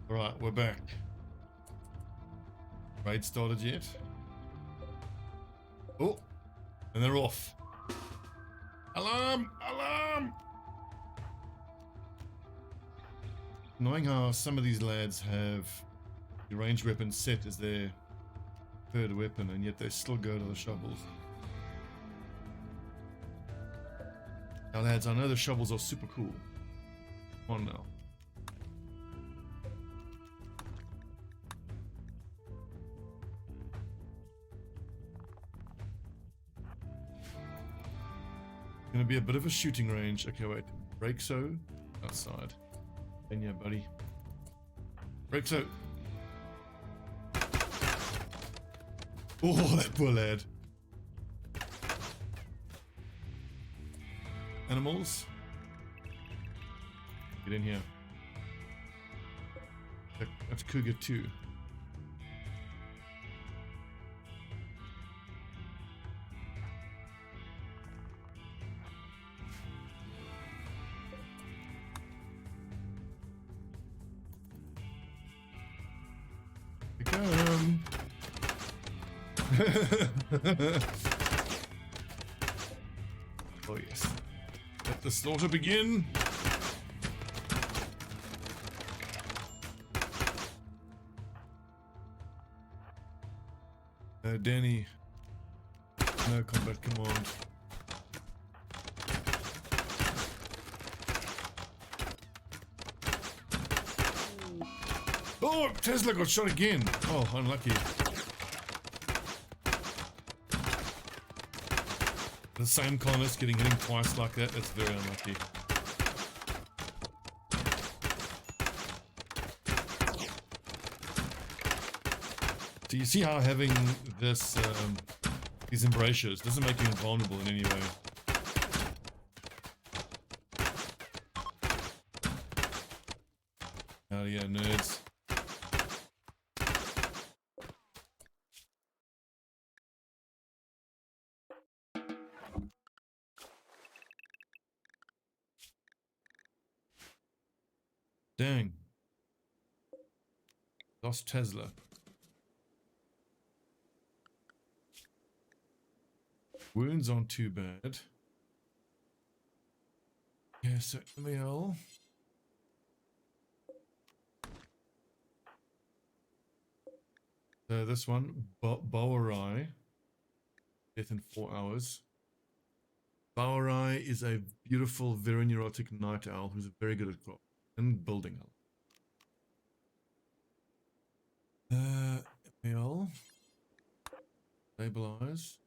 Alright, we're back. Raid started yet? Oh! And they're off. Alarm! Alarm! Knowing how some of these lads have the ranged weapon set as their third weapon, and yet they still go to the shovels. Now lads, I know the shovels are super cool. Come on now. Gonna be a bit of a shooting range. Okay, wait. Break so outside. And yeah, buddy. Break so. Oh, that poor lad. Animals. Get in here. That's Cougar 2. Come. Oh yes. Let the slaughter begin. Danny. No combat command. Oh, Tesla got shot again. Oh, unlucky. The same colonist getting hit twice like that, that's very unlucky. So you see how having this, these embrasures doesn't make you invulnerable in any way. Oh yeah, nerds. Dang. Lost Tesla. Wounds aren't too bad. Yeah, so ML. So this one, Bowerai. Death in 4 hours. Bowerai is a beautiful, very neurotic night owl who's very good at crop and building owl. ML. Stabilize.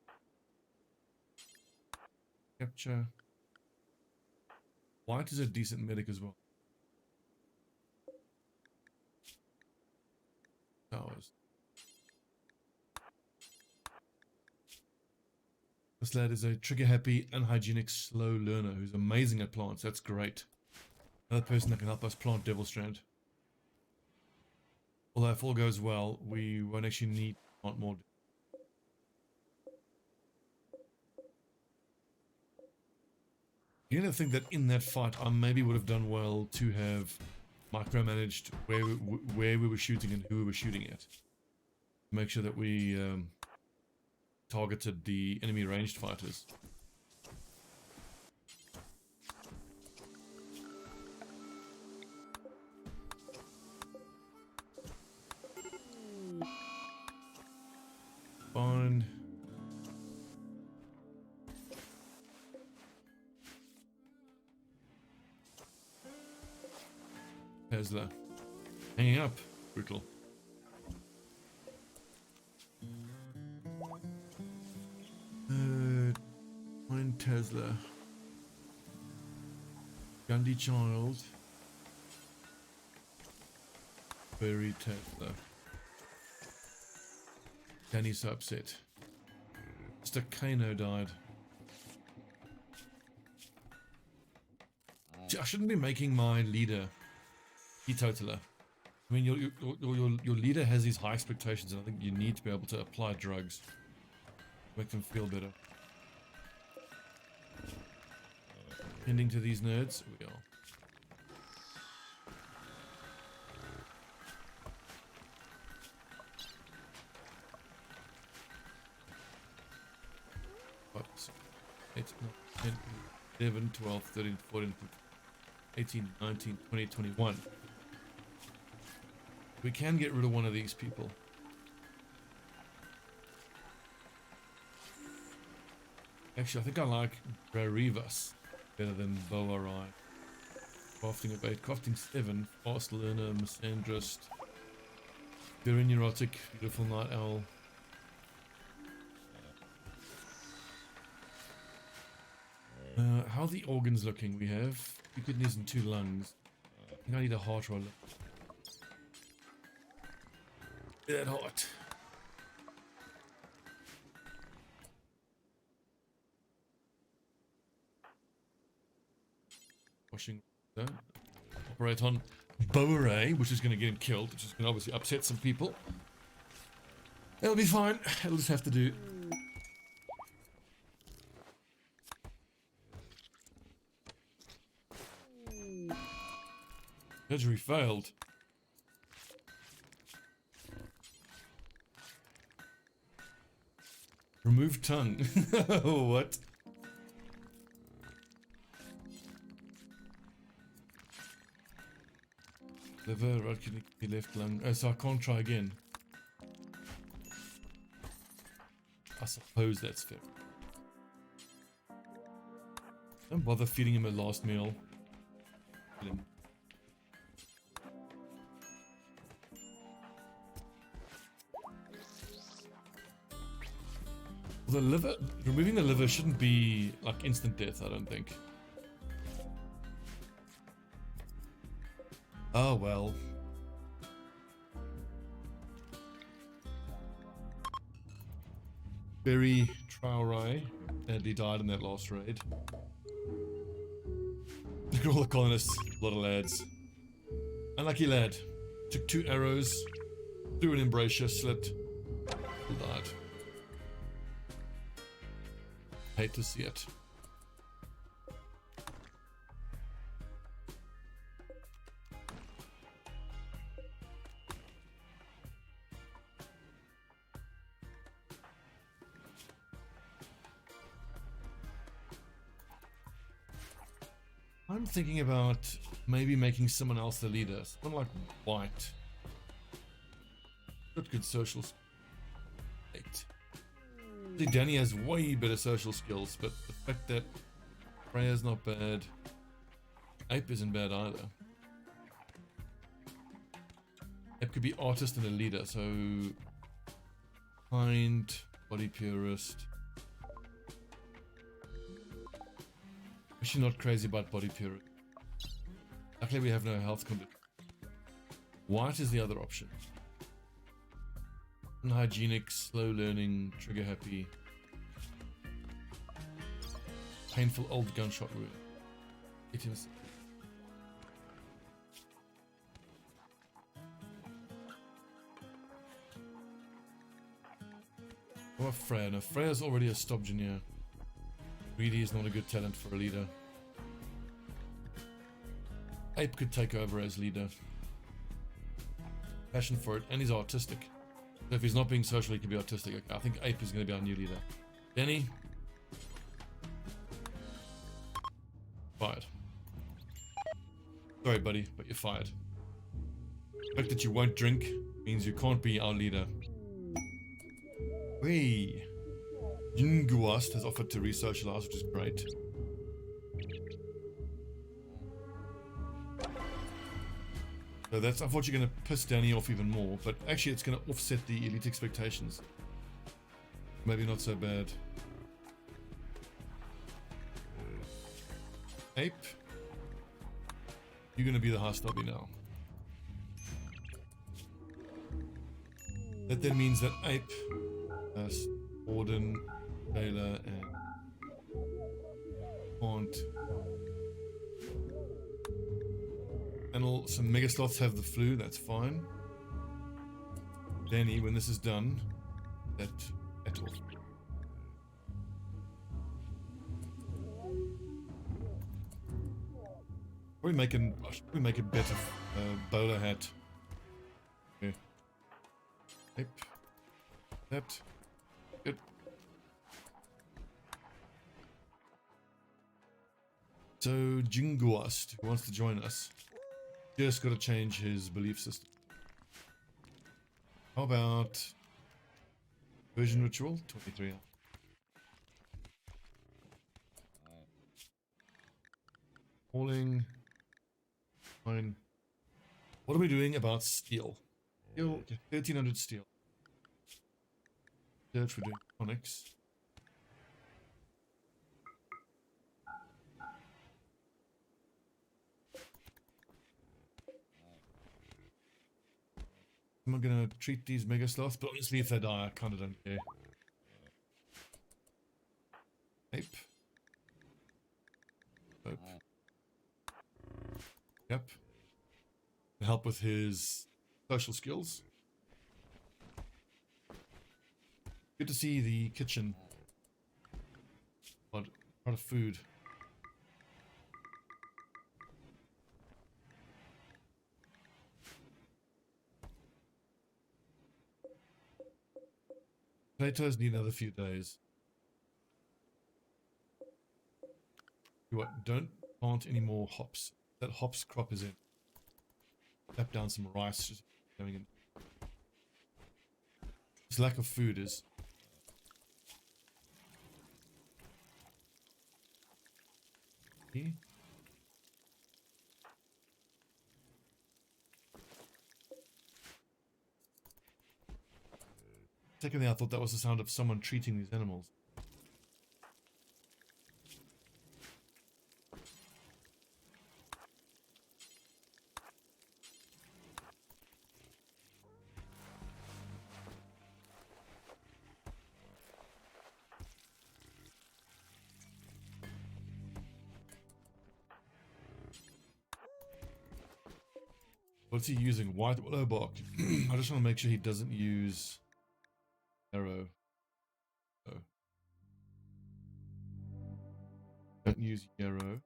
Capture. White is a decent medic as well. Towers. This lad is a trigger-happy, unhygienic, slow learner who's amazing at plants. That's great. Another person that can help us plant Devil Strand. Although if all goes well, we won't actually need to plant more. You know, think that in that fight, I maybe would have done well to have micromanaged where we were shooting and who we were shooting at. Make sure that we targeted the enemy ranged fighters. Fine. Tesla. Hanging up. Brutal. Find Tesla. Gandhi child. Bury Tesla. Danny's upset. Mr. Kano died. I shouldn't be making my leader teetotaler. I mean, your leader has these high expectations, and I think you need to be able to apply drugs. Make them feel better. Ending to these nerds, we are. What? 8, 9, 10, 11, 12, 13, 14, 15, 18, 19, 20, 21. We can get rid of one of these people. Actually, I think I like Brarivas better than Boarai. Crafting of 8, crafting 7, fast learner, misandrist, very neurotic, beautiful night owl. How are the organs looking? We have 2 kidneys and 2 lungs. I think I need a heart roller. That heart. Washing. Operate on Boarai, which is going to get him killed, which is going to obviously upset some people. It'll be fine. It'll just have to do. Surgery failed. Remove tongue. What? Liver, right kidney, left lung. Oh, so I can't try again. I suppose that's fair. Don't bother feeding him a last meal. The liver, removing the liver shouldn't be like instant death, I don't think. Oh well. Berry Traore sadly died in that last raid. Look at all the colonists, a lot of lads. Unlucky lad. Took 2 arrows, threw an embrasure, slipped, died. Hate to see it. I'm thinking about maybe making someone else the leader. Someone like White. Good social. 8. I think Danny has way better social skills, but the fact that Freya's not bad, Ape isn't bad either. Ape could be artist and a leader, so kind, body purist. Actually not crazy about body purist. Luckily we have no health condition. White is the other option. Unhygienic, slow learning, trigger happy. Painful old gunshot wound. Hit him. Oh, Freya. No, Freya's already a Stobbie. Greedy is not a good talent for a leader. Ape could take over as leader. Passion for it, and he's artistic. So if he's not being social, he can be artistic. Okay, I think Ape is going to be our new leader. Danny? Fired. Sorry, buddy, but you're fired. The fact that you won't drink means you can't be our leader. Hey! Yunguast has offered to re-socialize, which is great. So that's unfortunately going to piss Danny off even more, but actually it's going to offset the elite expectations. Maybe not so bad. Ape, you're going to be the high Stobbie now. That then means that Ape, Warden, Taylor, and Aunt. And some megasloths have the flu, that's fine. Danny, when this is done, that at all. Probably make a better bowler hat. Okay. Yep. That. Good. So Jinguast, who wants to join us, just got to change his belief system. How about version ritual? 23. Falling. Fine. What are we doing about steel? Steel, 1300 steel. Search for doing onyx. I'm not gonna treat these mega sloths, but honestly, if they die, I kinda don't care. Ape. Hope. Yep. Help with his social skills. Good to see the kitchen. A lot of food. Potatoes need another few days. What? Don't plant any more hops. That hops crop is in. Tap down some rice just going in. This lack of food is. Okay. Secondly, I thought that was the sound of someone treating these animals. What's he using? White willow bark. I just want to make sure he doesn't use arrow. Oh. Don't use arrow.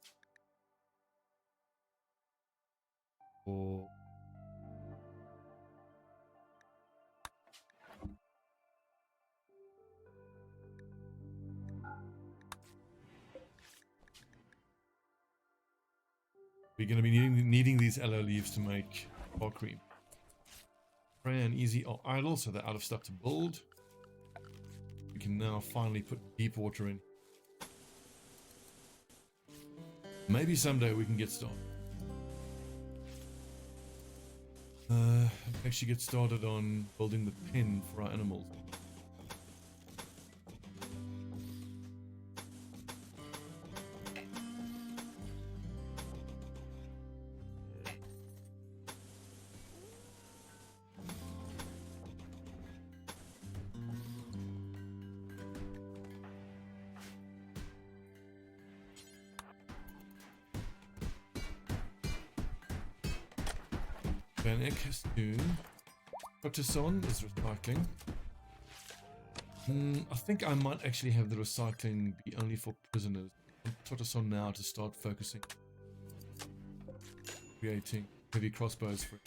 Or we're going to be needing these aloe leaves to make bar cream. Spray and easy or idle, so they're out of stuff to build. We can now finally put deep water in. Maybe someday we can get started. Actually get started on building the pen for our animals. Bionic has Dune. Proteson is recycling. I think I might actually have the recycling be only for prisoners. Proteson now to start focusing. Creating heavy crossbows for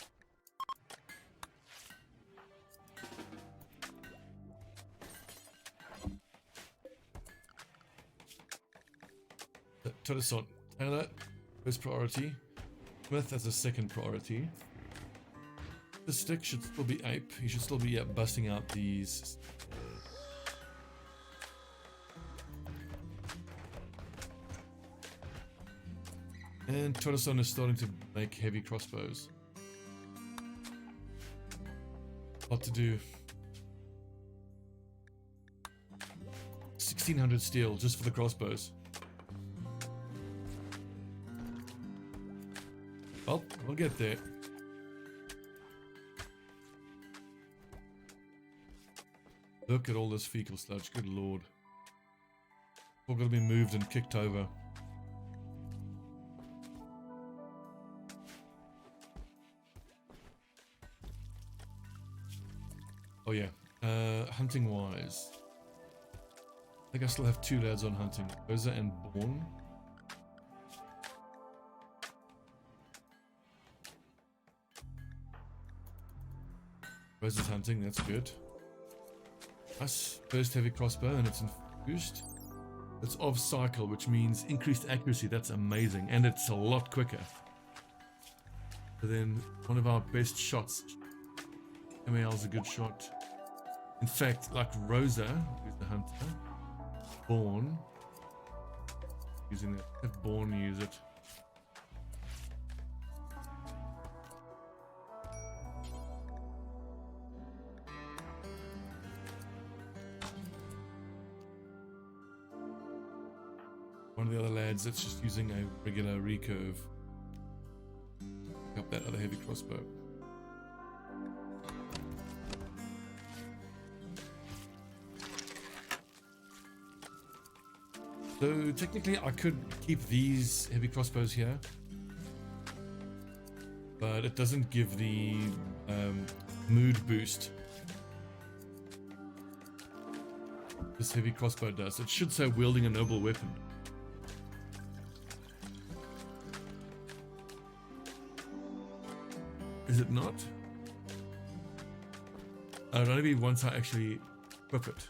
Proteson. Taylor, first priority. Smith as a second priority. The stick should still be ape. He should still be busting out these. And Tortoson is starting to make heavy crossbows. Lot to do. 1600 steel just for the crossbows. Well, we'll get there. Look at all this fecal sludge, good lord. All gotta be moved and kicked over. Oh yeah, hunting wise. I think I still have 2 lads on hunting, Rosa and Born. Rosa's hunting, that's good. Nice. First heavy crossbow and it's infused. It's off cycle, which means increased accuracy. That's amazing, and it's a lot quicker. So then one of our best shots. MAL's a good shot. In fact, like Rosa, who's the hunter, Born, using it. Have Born use it. One of the other lads that's just using a regular recurve. Pick up that other heavy crossbow. So technically I could keep these heavy crossbows here, but it doesn't give the mood boost this heavy crossbow does. It should say wielding a noble weapon. Is it not? It'll only be once I actually equip it.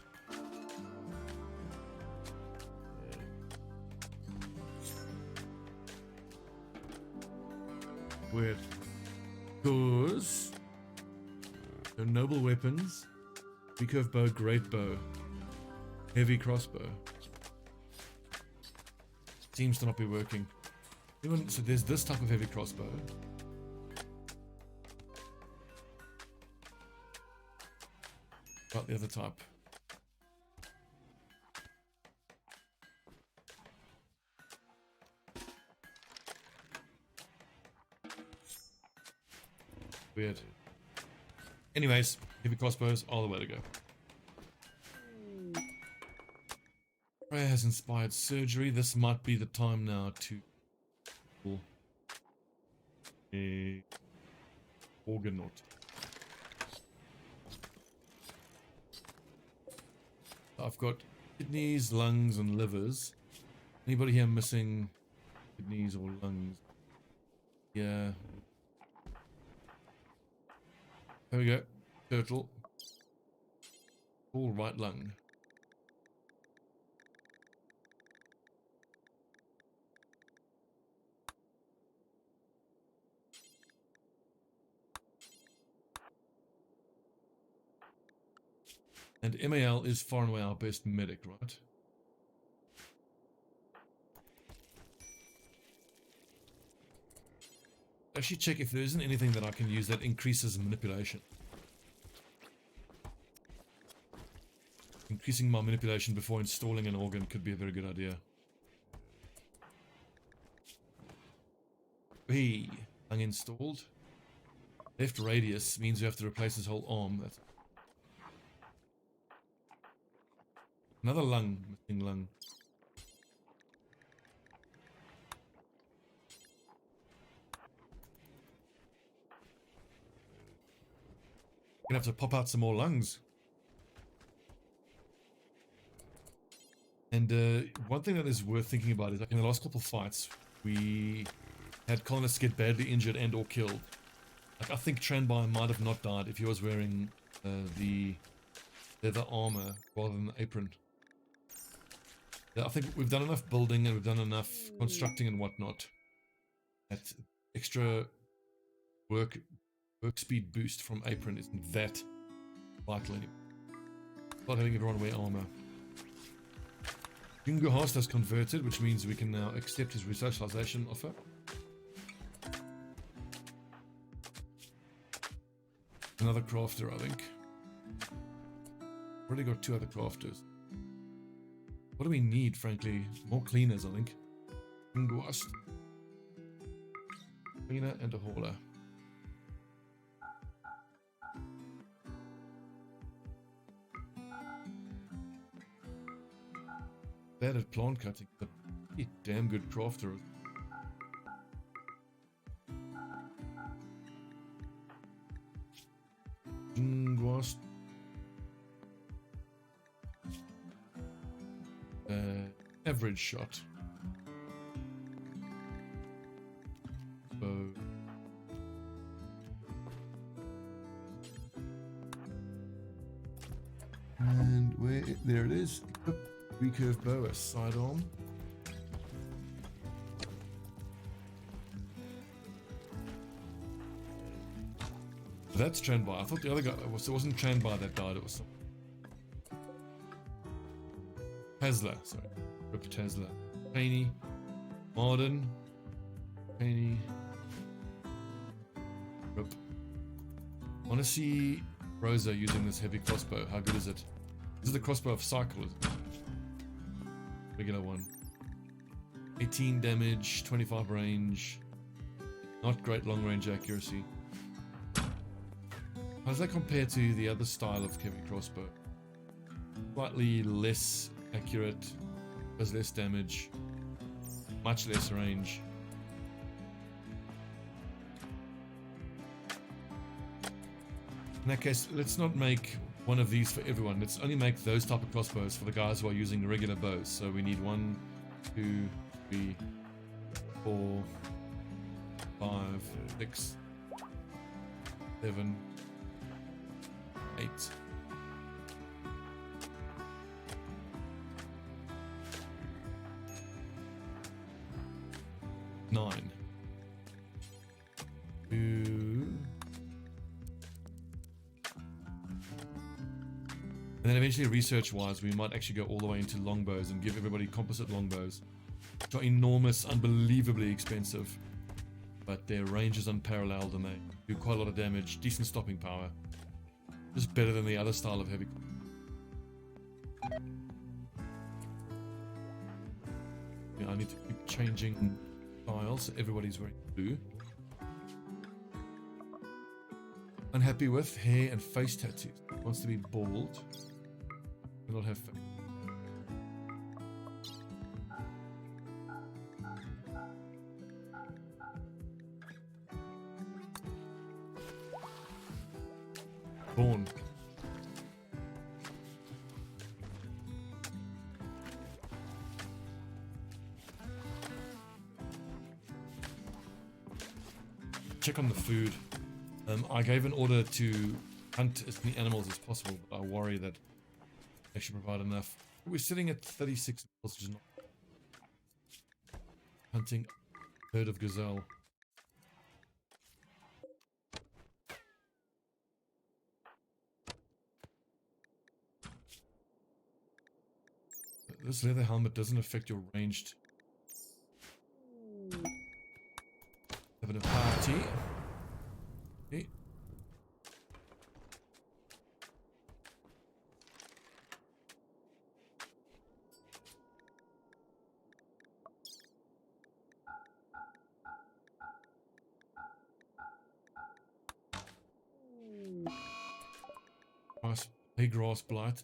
Weird. Because so noble weapons, recurve bow, great bow, heavy crossbow. Seems to not be working. Even so, there's this type of heavy crossbow. About the other type. Weird. Anyways, heavy crossbows are the way to go. Prayer has inspired surgery. This might be the time now to pull a organaut. I've got kidneys, lungs, and livers. Anybody here missing kidneys or lungs? Yeah. There we go. Turtle. Full right lung. And MAL is far and away our best medic, right? Actually check if there isn't anything that I can use that increases manipulation. Increasing my manipulation before installing an organ could be a very good idea. Hey, lung installed. Left radius means you have to replace his whole arm. That's another lung, missing lung. Gonna have to pop out some more lungs. And one thing that is worth thinking about is like in the last couple of fights, we had colonists get badly injured and or killed. Like I think Tranby might have not died if he was wearing the leather armor rather than the apron. Yeah, I think we've done enough building and we've done enough constructing and whatnot. That extra work speed boost from apron isn't that vital anymore. Not having everyone wear armor. Junguhast has converted, which means we can now accept his resocialization offer. Another crafter, I think. Already got 2 other crafters. What do we need, frankly? More cleaners, I think. Junguhast. Cleaner and a hauler. Bad at plant cutting, but pretty damn good crafter. Junguhast. Average shot. Bow. And where there it is. Recurve bow, a sidearm. That's trained by. I thought the other guy it wasn't trained by that died. It was Tesla. Sorry, Rip Tesla. Painey, Marden, Painey, Rip. I want to see Rosa using this heavy crossbow. How good is it? This is the crossbow of Cycle. Regular one. 18 damage, 25 range. Not great long range accuracy. How does that compare to the other style of heavy crossbow? Slightly less accurate, does less damage, much less range. In that case, let's not make one of these for everyone. Let's only make those type of crossbows for the guys who are using regular bows. So we need 1, 2, 3, 4, 5, 6, 7, 8. Nine. 2. And then eventually, research-wise, we might actually go all the way into longbows and give everybody composite longbows, which are enormous, unbelievably expensive, but their range is unparalleled and they do quite a lot of damage, decent stopping power. Just better than the other style of heavy. Yeah, I need to keep changing styles so everybody's wearing blue. Unhappy with hair and face tattoos. Wants to be bald. Will not have face. Born. Check on the food. I gave an order to hunt as many animals as possible, but I worry that they should provide enough. We're sitting at 36 animals, which is not hunting a herd of gazelle. This leather helmet doesn't affect your ranged. Having a party. Okay. Nice big grass blight.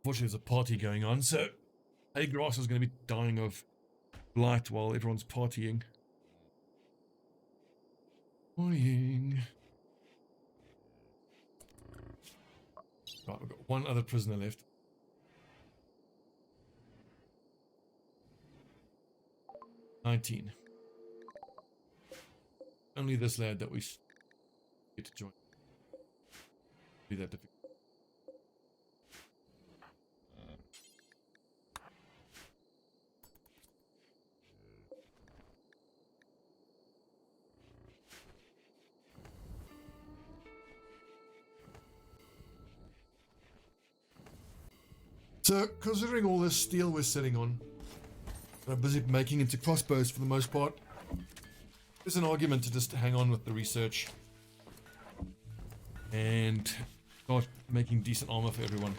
Unfortunately, there's a party going on, so hay grass is going to be dying of blight while everyone's partying. Partying. Right, we've got one other prisoner left. $19. Only this lad that we get to join. Be that difficult. So, considering all this steel we're sitting on, we're busy making into crossbows for the most part, there's an argument to just hang on with the research and start making decent armor for everyone,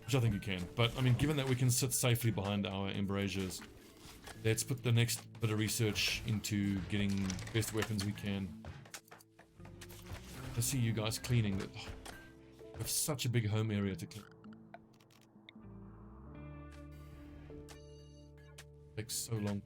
which I think you can. But I mean, given that we can sit safely behind our embrasures, let's put the next bit of research into getting the best weapons we can. I see you guys cleaning. That we have such a big home area to clean. Takes so long.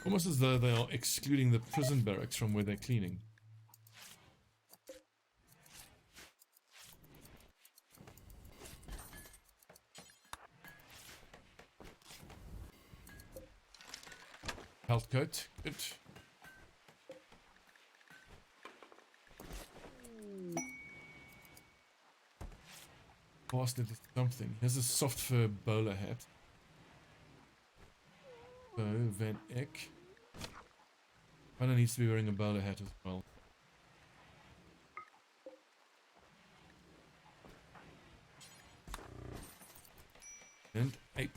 Almost as though they are excluding the prison barracks from where they're cleaning. Health coat. Good. Bastard is something. Here's a soft fur bowler hat. So, Van Eck. Kinda needs to be wearing a bowler hat as well. And ape.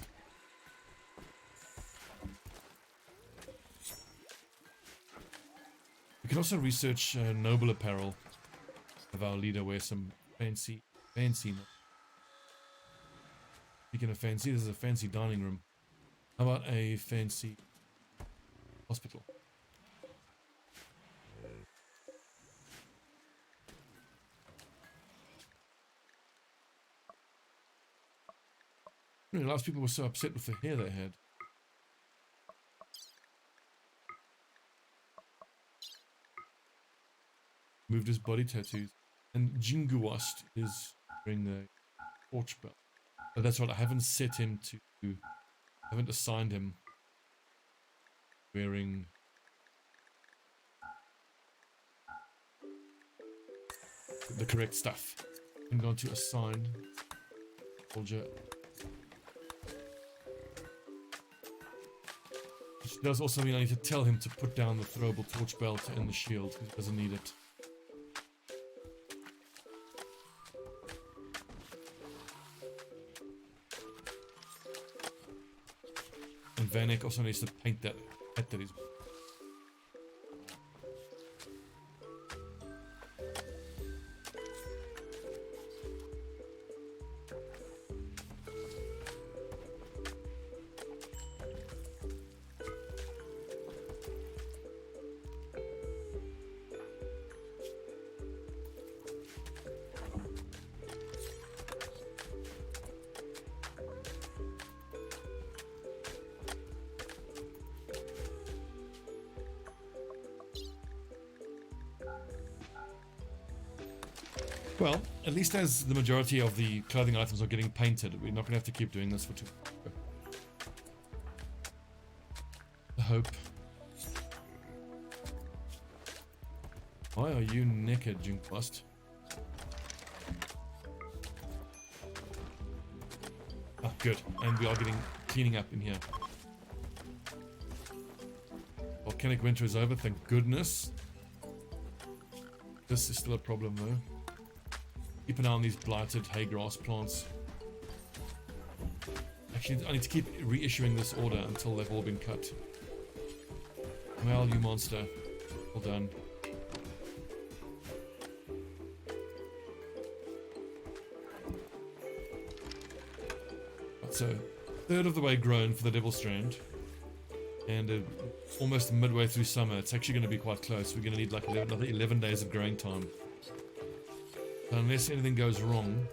We can also research noble apparel. Have our leader wear some fancy. Speaking of fancy, this is a fancy dining room. How about a fancy hospital? I didn't realize people were so upset with the hair they had. Moved his body tattoos. And Jinguast is wearing the torch belt. But that's right, I haven't set him to... I haven't assigned him wearing... the correct stuff. I'm going to assign soldier. Which does also mean I need to tell him to put down the throwable torch belt and the shield, because he doesn't need it. And Vanek also needs to paint that hat that he's... Well, at least as the majority of the clothing items are getting painted, we're not going to have to keep doing this for too long. I hope. Why are you naked, Jinkwast? Ah, good. And we are getting cleaning up in here. Volcanic winter is over, thank goodness. This is still a problem though. Keep an eye on these blighted hay grass plants. Actually, I need to keep reissuing this order until they've all been cut. Well, you monster. Well done. Right, so, third of the way grown for the Devil Strand. And almost midway through summer. It's actually going to be quite close. We're going to need like another 11 days of growing time. Unless anything goes wrong,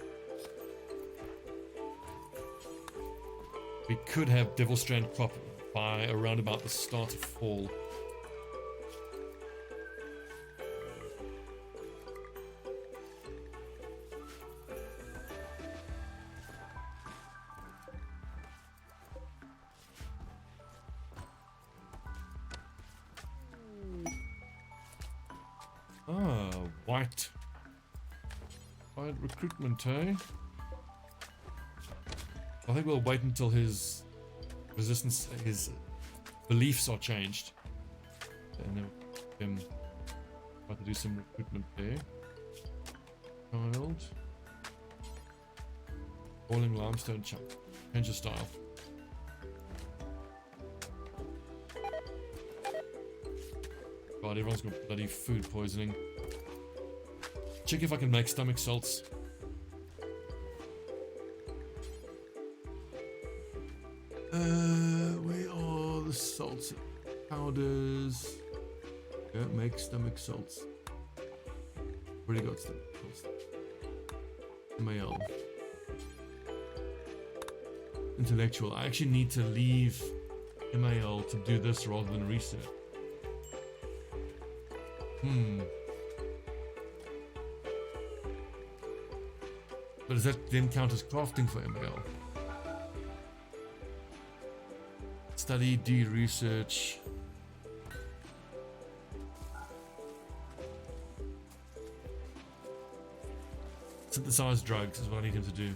we could have Devil Strand crop by around about the start of fall. Ah, white. Recruitment, eh? I think we'll wait until his resistance, his beliefs are changed. And then we can try to do some recruitment there. Child. Falling limestone chunk. Change the style. God, everyone's got bloody food poisoning. Check if I can make stomach salts. Where are the salts? Powders. Yeah, make stomach salts. Already got stomach salts. MAL. Intellectual. I actually need to leave MAL to do this rather than research. But does that then count as crafting for ML? Study, D, research. Synthesize drugs is what I need him to do.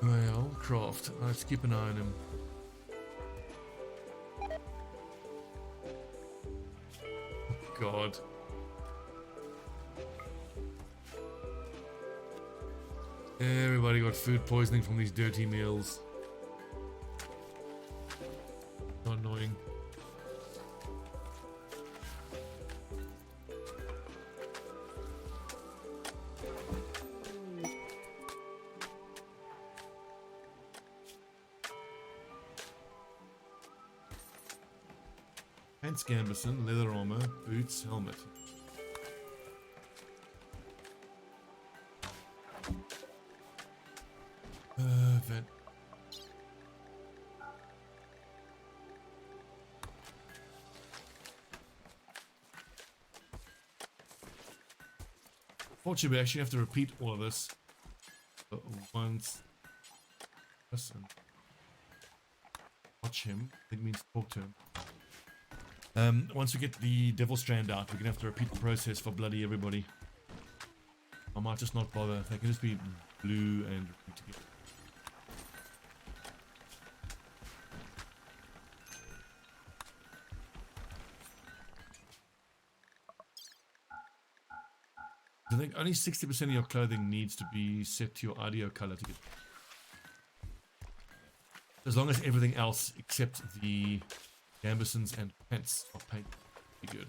Well, craft. Let's keep an eye on him. Oh, God. Everybody got food poisoning from these dirty meals. So annoying. Pants, gambeson, leather armor, boots, helmet. Vent. Fortunately, we actually have to repeat all of this once. Listen. Watch him. It means talk to him. Once we get the devil strand out, we're gonna have to repeat the process for bloody everybody. I might just not bother. They can just be blue and repeat together. I think only 60% of your clothing needs to be set to your audio color to get. As long as everything else except the gambesons and pants are paint, be good.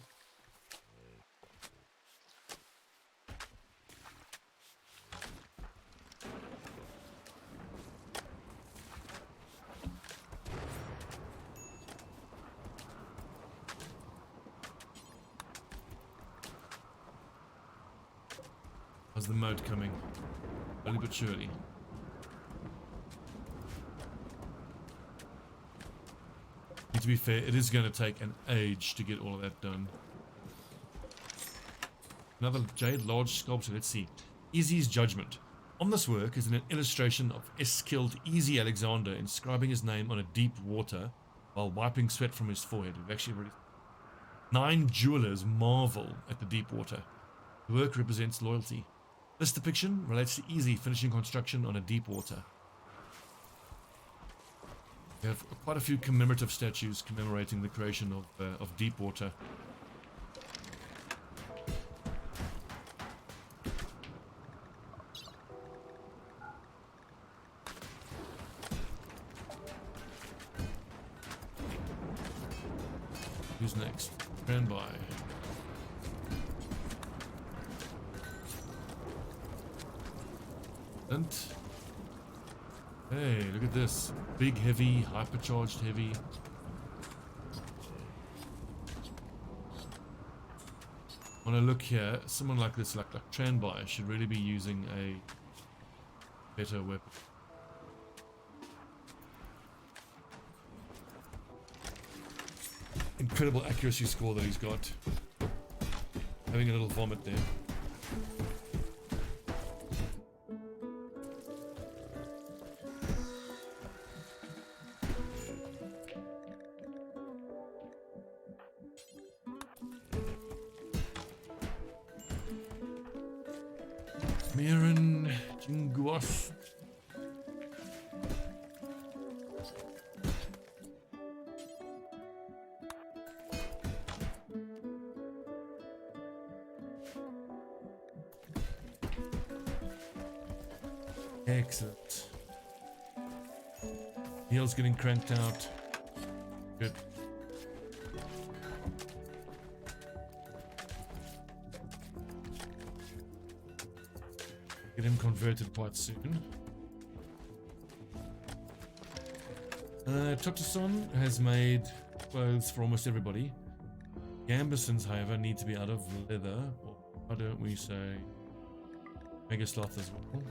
How's the mode coming? Slowly but surely. And to be fair, it is going to take an age to get all of that done. Another jade large sculpture. Let's see. Easy's Judgment. On this work is an illustration of S-killed Easy Alexander inscribing his name on a deep water while wiping sweat from his forehead. We've actually already... 9 jewelers marvel at the deep water. The work represents loyalty. This depiction relates to Easy finishing construction on a deep water. We have quite a few commemorative statues commemorating the creation of deep water. Who's next? Stand by. And hey, look at this. Big, heavy, hypercharged heavy. When I look here, someone like this, like Tranby, should really be using a better weapon. Incredible accuracy score that he's got. Having a little vomit there. Miran Jinguas. Excellent. Heel's getting cranked out. Good. Get him converted quite soon. Totoson has made clothes for almost everybody. Gambesons, however, need to be out of leather. Or why don't we say Mega Sloth as well?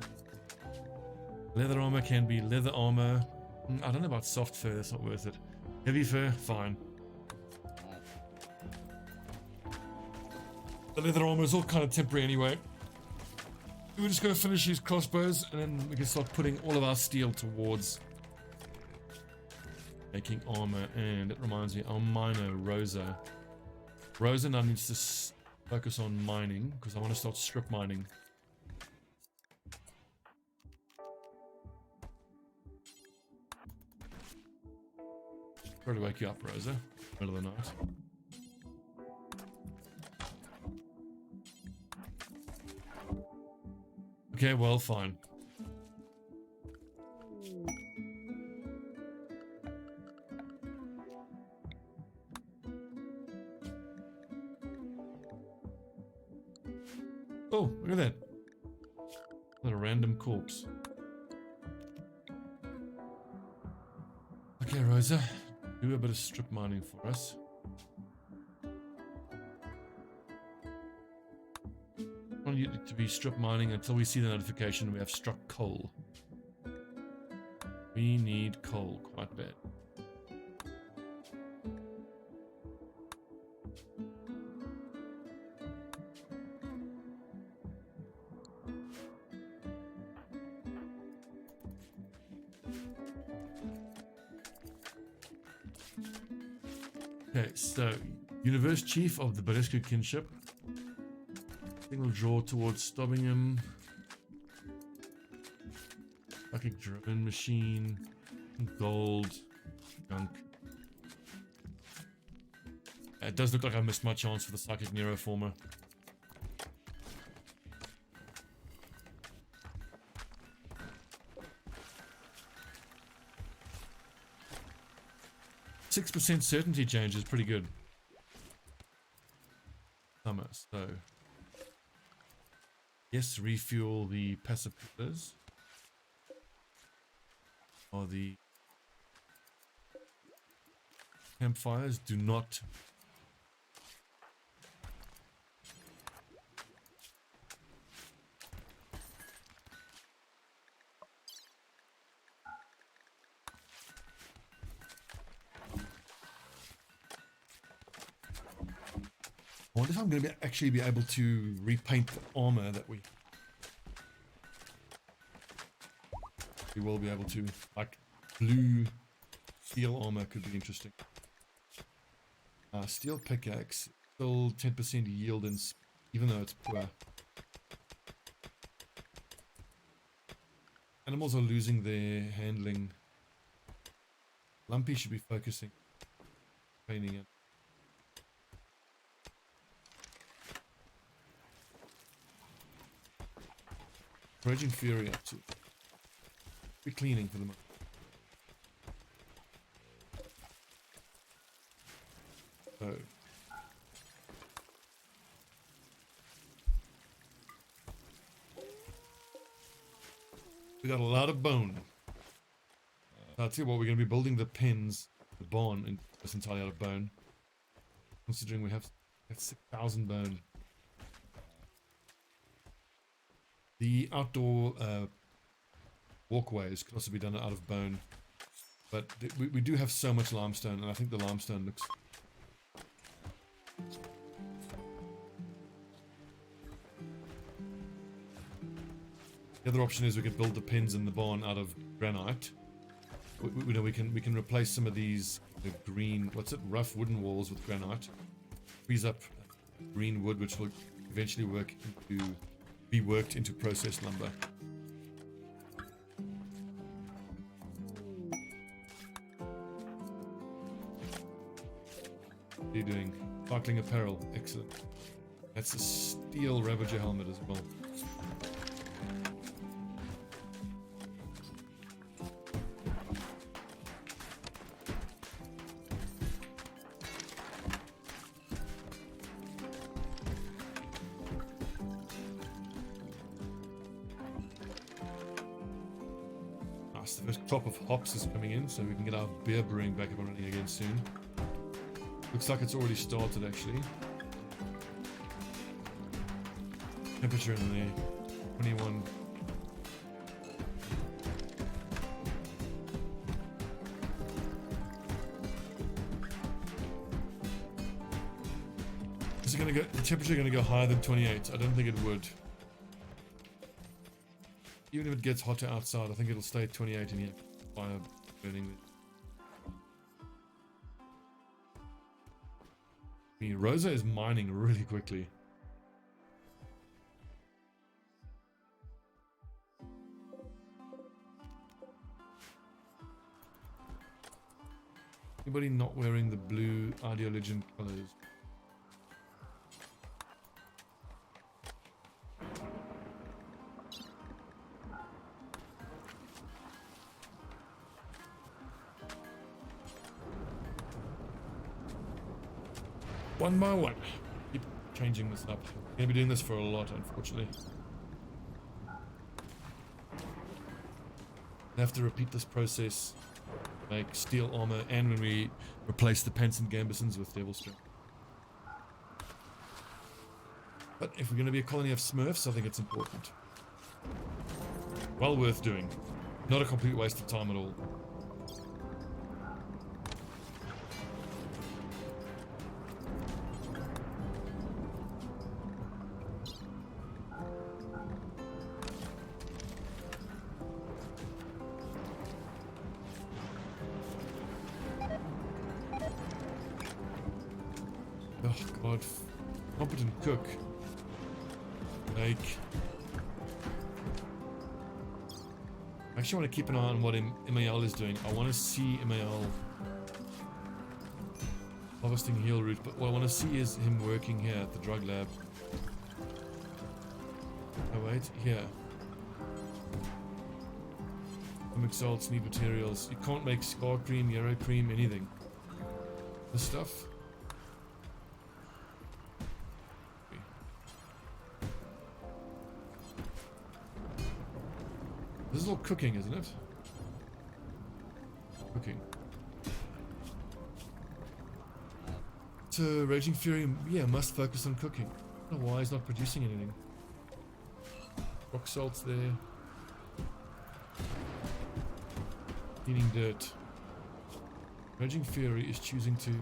Leather armor can be leather armor. I don't know about soft fur, that's not worth it. Heavy fur, fine. The leather armor is all kind of temporary anyway. We're just going to finish these crossbows and then we can start putting all of our steel towards making armor, and it reminds me, our miner Rosa. Rosa now needs to focus on mining because I want to start strip mining. Try to wake you up, Rosa. Middle of the night. Okay, well, fine. Oh, look at that. What a random corpse. Okay, Rosa, do a bit of strip mining for us. I want you to be strip mining until we see the notification we have struck coal. We need coal quite bad. Okay, so Universe Chief of the Badescu Kinship. Single draw towards stobbing him. Psychic drone machine. Gold. Junk. It does look like I missed my chance for the Psychic Neuroformer. %6 certainty change is pretty good. Summer, so yes, refuel the passive pillars. Or the campfires do not. I wonder if I'm going to actually be able to repaint the armor that we will be able to. Like blue steel armor could be interesting. Steel pickaxe, still 10% yield, even though it's poor. Animals are losing their handling. Lumpy should be focusing, painting it. Raging Fury up to. Be cleaning for the moment. So. We got a lot of bone. I'll tell you what, we're going to be building the pens, the barn, and it's entirely out of bone. Considering we have 6,000 bone. The outdoor walkways can also be done out of bone, but we do have so much limestone, and I think the limestone looks. The other option is we could build the pens in the barn out of granite. We can replace some of these green, rough wooden walls with granite. Frees up green wood, which will eventually be worked into processed lumber. What are you doing? Sparkling apparel, excellent. That's a steel Ravager helmet as well. The first crop of hops is coming in, so we can get our beer brewing back up and running again soon. Looks like it's already started, actually. Temperature in there, 21. Is it going to go? The temperature going to go higher than 28? I don't think it would. Even if it gets hotter outside, I think it'll stay at 28 in here. Fire burning. Rosa is mining really quickly. Anybody not wearing the blue Ideologian colors? One by one. Keep changing this up. I'm gonna be doing this for a lot, unfortunately. I have to repeat this process, make steel armor, and when we replace the pants and gambesons with devil strength. But if we're gonna be a colony of smurfs, I think it's important. Well worth doing. Not a complete waste of time at all. Oh god, competent cook. Like, I actually want to keep an eye on what MAL is doing. I want to see MAL harvesting heal root, but what I want to see is him working here at the drug lab. Oh wait, here. Comic salts, need materials. You can't make scar cream, yarrow cream, anything. This stuff. This is all cooking, isn't it? Cooking. So, Raging Fury, yeah, must focus on cooking. I don't know why he's not producing anything. Rock salt's there. Cleaning dirt. Raging Fury is choosing to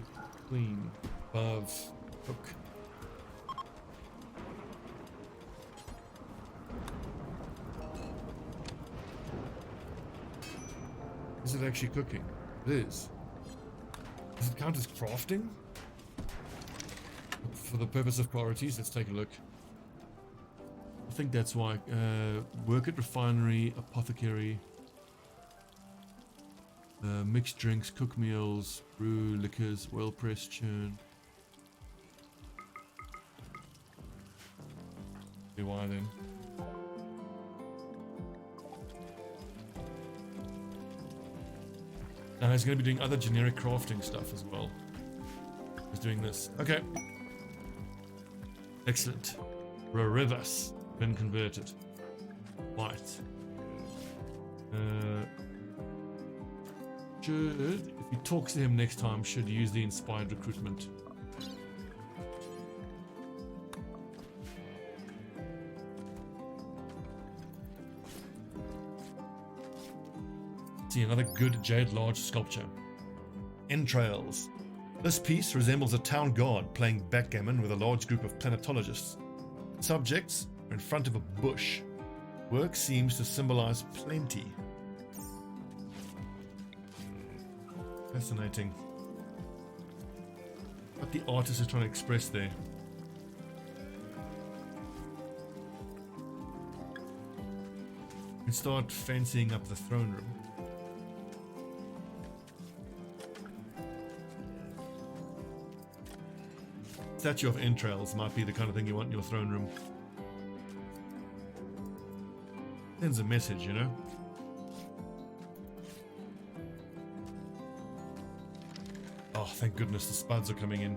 clean above cook. Is it actually cooking? It is. Does it count as crafting? For the purpose of priorities, let's take a look. I think that's why. Work at refinery, apothecary, mixed drinks, cook meals, brew liquors, oil press, churn. See why then? Now he's going to be doing other generic crafting stuff as well. He's doing this. Okay. Excellent. Rarivas been converted. Right. Should, if he talks to him next time, should use the inspired recruitment. See another good jade large sculpture. Entrails. This piece resembles a town guard playing backgammon with a large group of planetologists. Subjects are in front of a bush. Work seems to symbolize plenty. Fascinating. What the artist is trying to express there. We can start fancying up the throne room. Statue of entrails might be the kind of thing you want in your throne room. Sends a message, you know? Oh, thank goodness the spuds are coming in.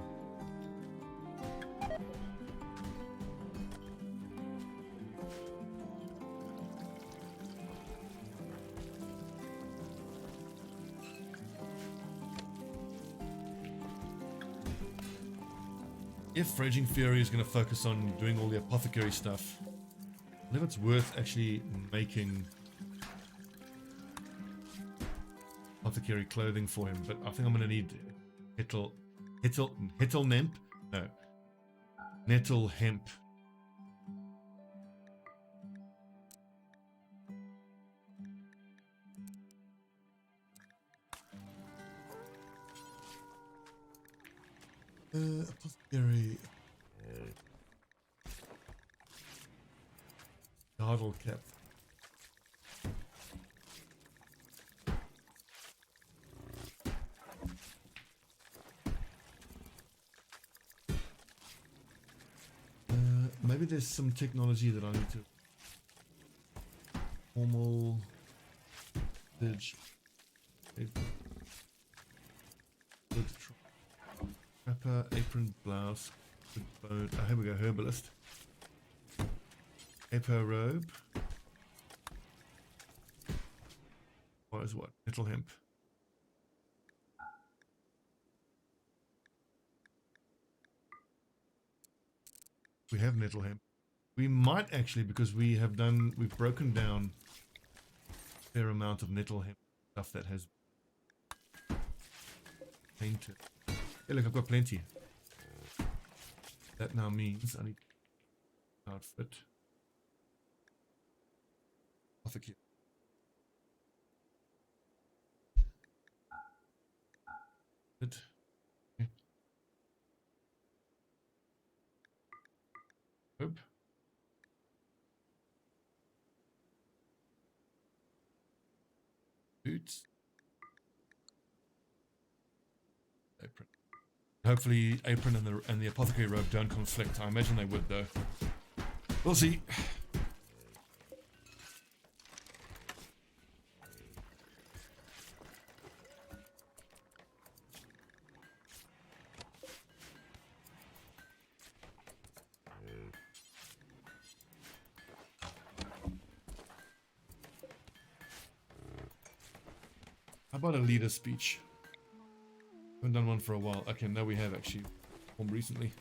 If Raging Fury is going to focus on doing all the apothecary stuff, I think it's worth actually making apothecary clothing for him, but I think I'm going to need nettle hemp. Apothecary. Bottle cap. Maybe there's some technology that I need to. Formal. Ditch. Wrapper, apron, blouse, boat. Oh, here we go, herbalist. Apparel robe. What is what? Nettle hemp. We have nettle hemp. We might actually, because we've broken down a fair amount of nettle hemp stuff that has painted. Yeah, look, I've got plenty. That now means I need outfit. Apothecary. Good. Okay. Rope. Boots. Apron. Hopefully apron and the apothecary robe don't conflict. I imagine they would though. We'll see. How about a leader speech? Haven't done one for a while. Okay, no, we have actually one recently.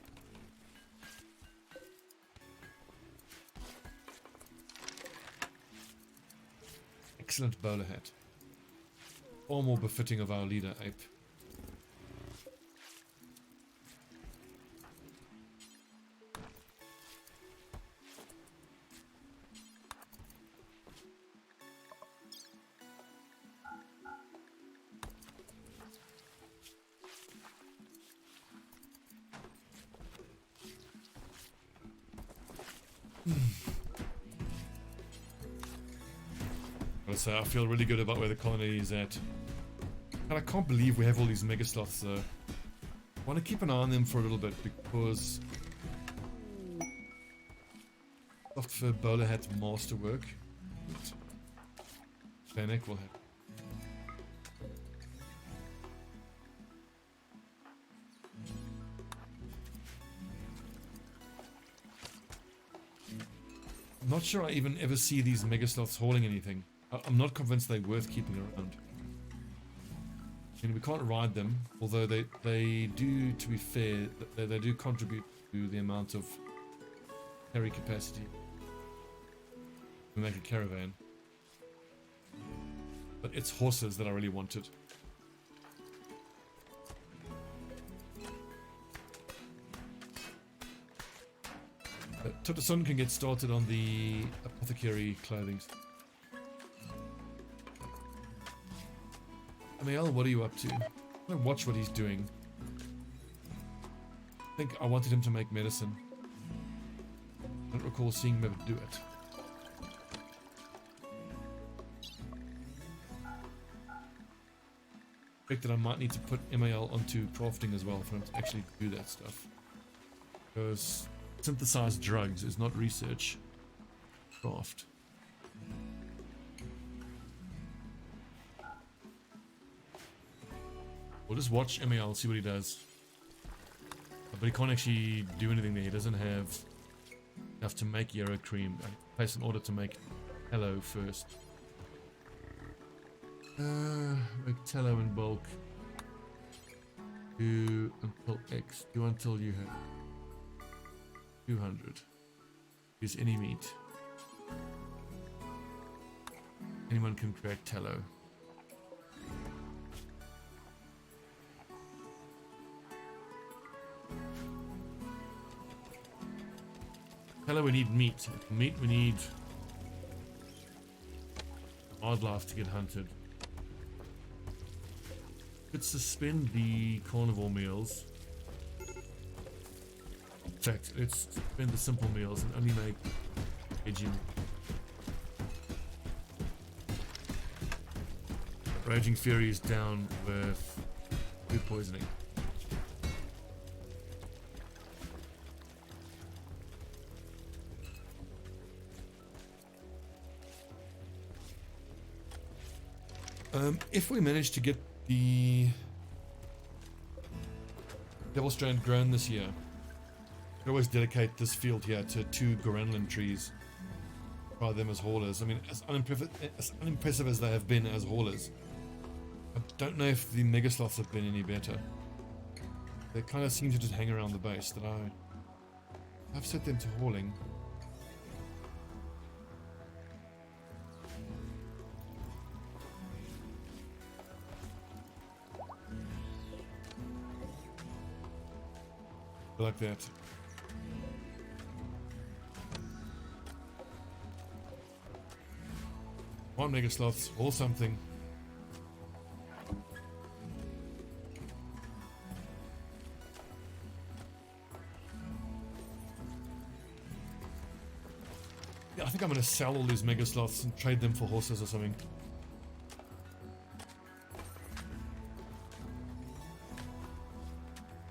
Excellent bowler hat. Far more befitting of our leader ape. So I feel really good about where the colony is at. And I can't believe we have all these mega sloths though. I want to keep an eye on them for a little bit because soft fur bowler hat masterwork. Panic will have. I'm not sure I even ever see these mega sloths hauling anything. I'm not convinced they're worth keeping around. I mean, we can't ride them, although they do, to be fair, they do contribute to the amount of carry capacity. We make a caravan. But it's horses that I really wanted. Totosun can get started on the apothecary clothing. Amael, what are you up to? I'm gonna watch what he's doing. I think I wanted him to make medicine. I don't recall seeing him ever do it. I think that I might need to put Amael onto crafting as well for him to actually do that stuff. Because synthesized drugs is not research. Craft. We'll just watch Amael, see what he does. But he can't actually do anything there. He doesn't have enough to make yarrow cream. I place an order to make tallow first. Make tallow in bulk. Do until X. Do until you have 200. Use any meat. Anyone can create tallow. Tallow, we need meat. Meat, we need wildlife to get hunted. Could suspend the carnivore meals In fact, let's spend the simple meals and only make veggie. Raging Fury is down with food poisoning. If we manage to get the Devil Strand grown this year, I always dedicate this field here to 2 Goranlan trees. Try them as haulers. I mean, as unimpressive as they have been as haulers, I don't know if the mega sloths have been any better. They kind of seem to just hang around the base. That I've set them to hauling. Like that. One mega sloths or something. Yeah, I think I'm gonna sell all these mega sloths and trade them for horses or something.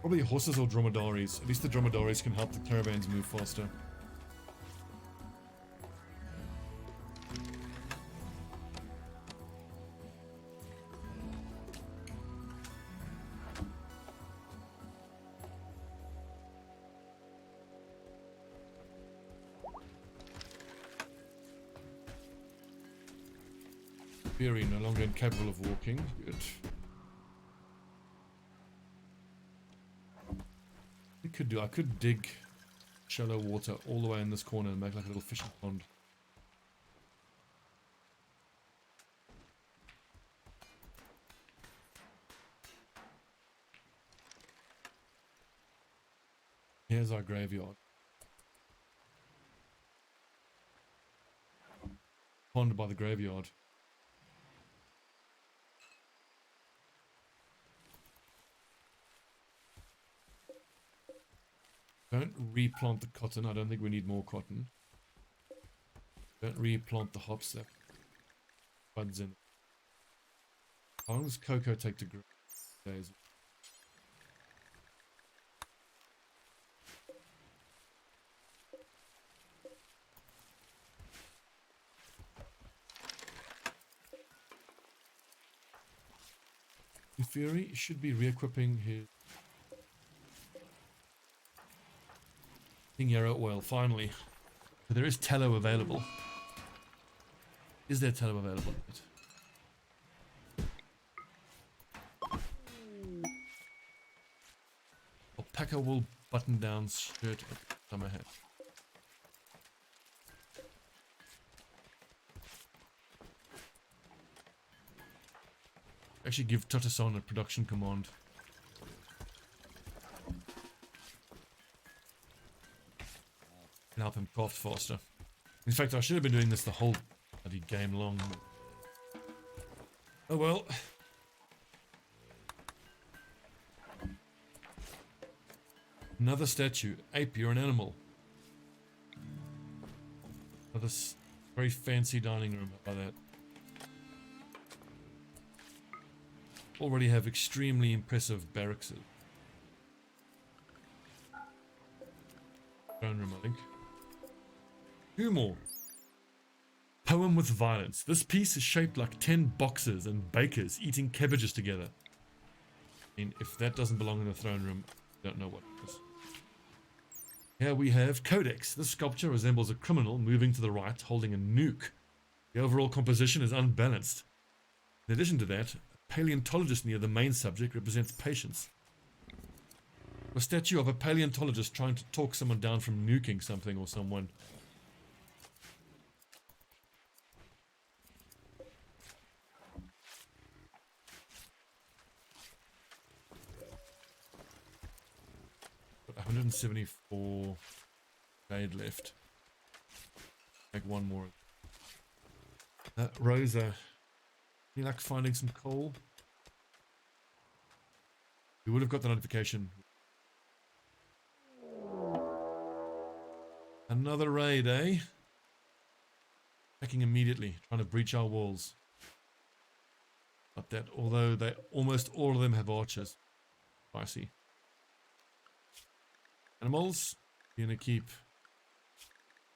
Probably horses or dromedaries. At least the dromedaries can help the caravans move faster. Fury no longer incapable of walking. Good. I could dig shallow water all the way in this corner and make like a little fishing pond. Here's our graveyard. Pond by the graveyard. Don't replant the cotton. I don't think we need more cotton. Don't replant the hops that buds in. How long does cocoa take to grow? Days. Fury should be re-equipping his King Yarrow oil, finally. But there is tallow available. Is there tallow available? Alpaca wool button down shirt summer hat. Actually give Totason a production command. And help him craft faster. In fact, I should have been doing this the whole bloody game long. Oh well. Another statue. Ape, you're an animal. Another very fancy dining room by that. Already have extremely impressive barracks. Throne room, I think. 2 more. Poem with violence. This piece is shaped like 10 boxers and bakers eating cabbages together. I mean, if that doesn't belong in the throne room, I don't know what does. Here we have Codex. This sculpture resembles a criminal moving to the right, holding a nuke. The overall composition is unbalanced. In addition to that, a paleontologist near the main subject represents patience. A statue of a paleontologist trying to talk someone down from nuking something or someone. Got 174 jade left. Make 1 more. Rosa, you like finding some coal? We would have got the notification. Another raid, eh? Attacking immediately, trying to breach our walls. Not that, although they almost all of them have archers. Spicy. Animals, you're gonna keep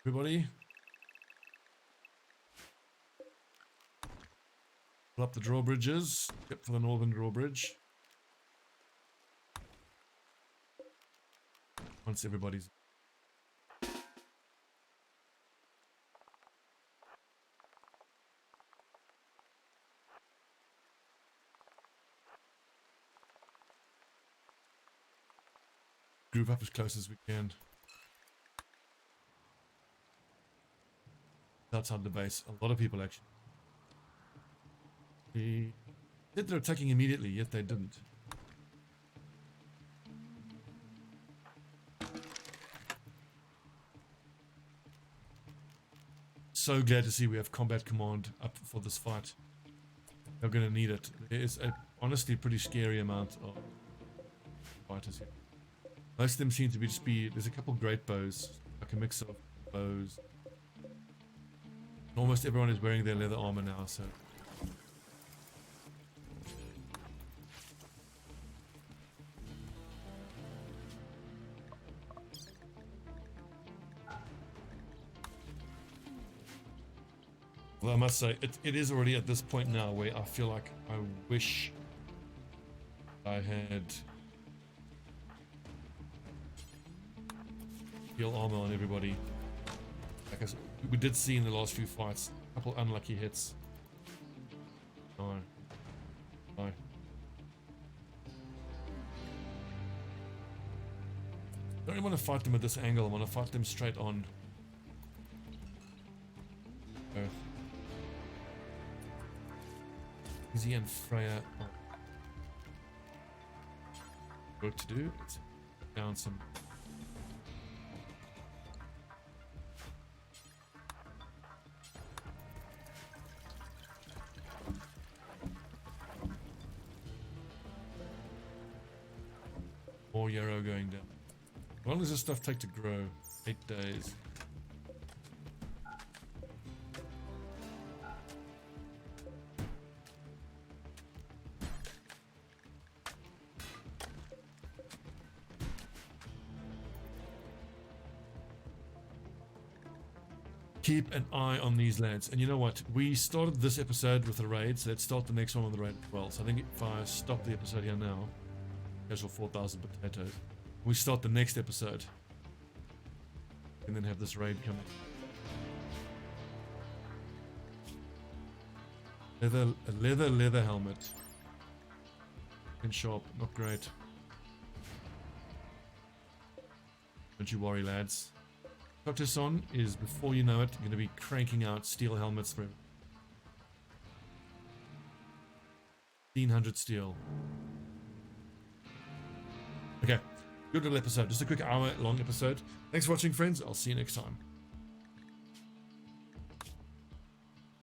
everybody. Pull up the drawbridges, except for the northern drawbridge. Once everybody's... Group up as close as we can. Outside the base, a lot of people actually. They said they're attacking immediately, yet they didn't. So glad to see we have combat command up for this fight. They're going to need it. There is a honestly pretty scary amount of fighters here. Most of them seem to be there's a couple great bows, like a mix of bows. Almost everyone is wearing their leather armor now, so. Well, I must say, it is already at this point now where I feel like I wish I had steel armor on everybody. Like we did see in the last few fights, a couple unlucky hits. No. No. Don't really want to fight them at this angle, I want to fight them straight on. Izzy and Freya. Oh. Work to do. Let's down some. More yarrow going down. How long does this stuff take to grow? 8 days. Keep an eye on these lads. And you know what? We started this episode with a raid, so let's start the next one with the raid as well. So I think if I stop the episode here now, casual 4,000 potatoes, we start the next episode. And then have this raid coming. Leather helmet. And sharp, not great. Don't you worry, lads. Son is, before you know it, going to be cranking out steel helmets for 1,500 steel. Okay, good little episode. Just a quick hour-long episode. Thanks for watching, friends. I'll see you next time.